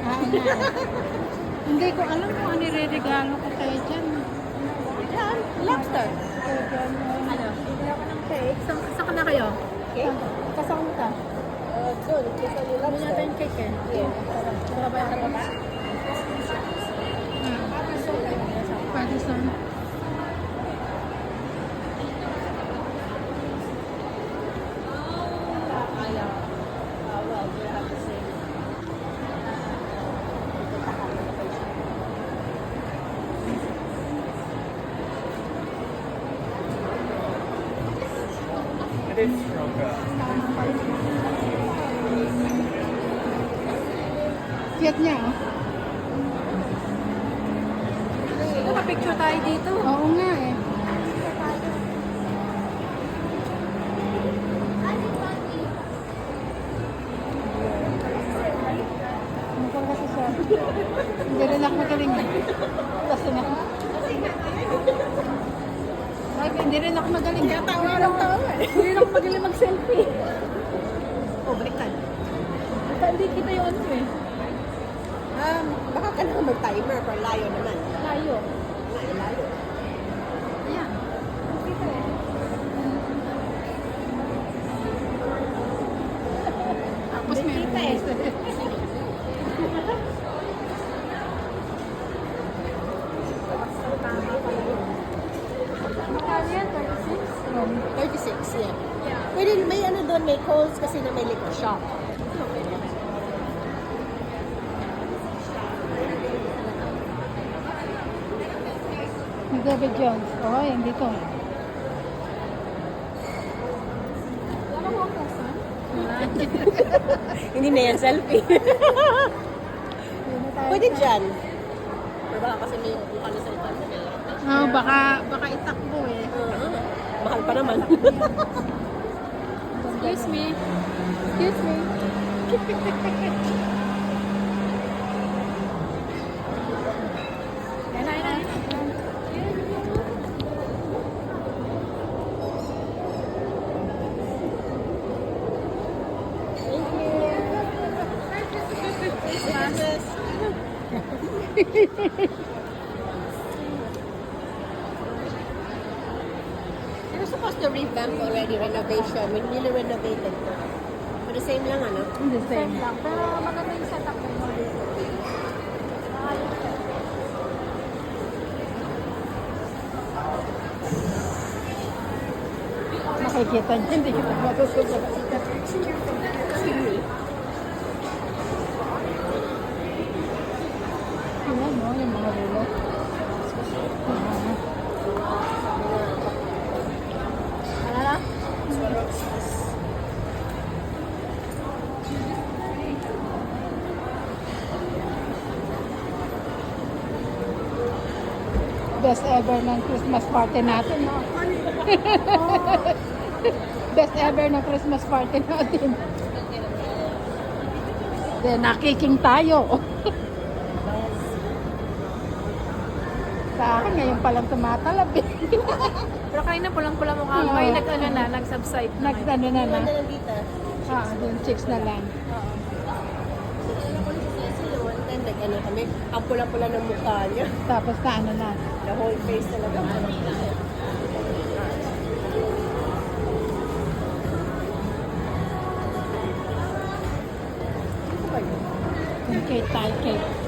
Ah, nga. Hindi ko alam kung ano regalo ko kayo dyan. Yan, lobster. Ano? Bibili ako ng cake. Saan ka na kayo? Cake? Kasama ka? Doon, gusto ni Hindi lobster. natin cake eh. Yeah. Wala ba sa baba? Pwede sa... Well, we have the same. It is stronger. Cute niya, oh. Nakapicture tayo dito. Oo nga eh. Ano ko kasi siya? Hindi rin ako magaling eh. Kasi na. Ay, hindi rin ako magaling. Kaya tawa lang tawa eh. Hindi rin ako magaling mag-selfie. Oh, baliktad. Hindi kita yung ano eh. Baka ka na mag-timer pero layo naman. Layo. Layo. Ayan. Tapos may Kita eh. Magkano yan? 36? 36, yeah. Pwede, may ano doon, may Coles kasi na may liquor shop. Ni David Jones. Oo, yan dito. Hindi na yan selfie. Pwede dyan. Pero baka kasi may upukan na sa itan. Oh, baka itakbo eh. Mahal pa naman. Excuse me. Excuse me. Yan na, yan na. They're supposed to revamp already, renovation. We newly renovated. But the same lang, ano? The same. Pero maganda yung setup mo. Makikita niya, hindi kita matutunan. Ayan, no, yung mga rulo. Ano na? Best ever ng Christmas party natin, no? Best ever ng Christmas party natin. Then, nakiking tayo. Sa akin, ngayon palang tumatalab eh. Pero kanina pulang-pula mukha mo. Oo. Ay, nag-ano na, nag-subside na. Nag-ano na na. Ano na dito? Yung chicks na lang. Ano ko si Cecil, one time nag-ano kami, ang pula-pula ng mukha niya. Tapos na ano na. The whole face talaga. Yung cake tayo, cake.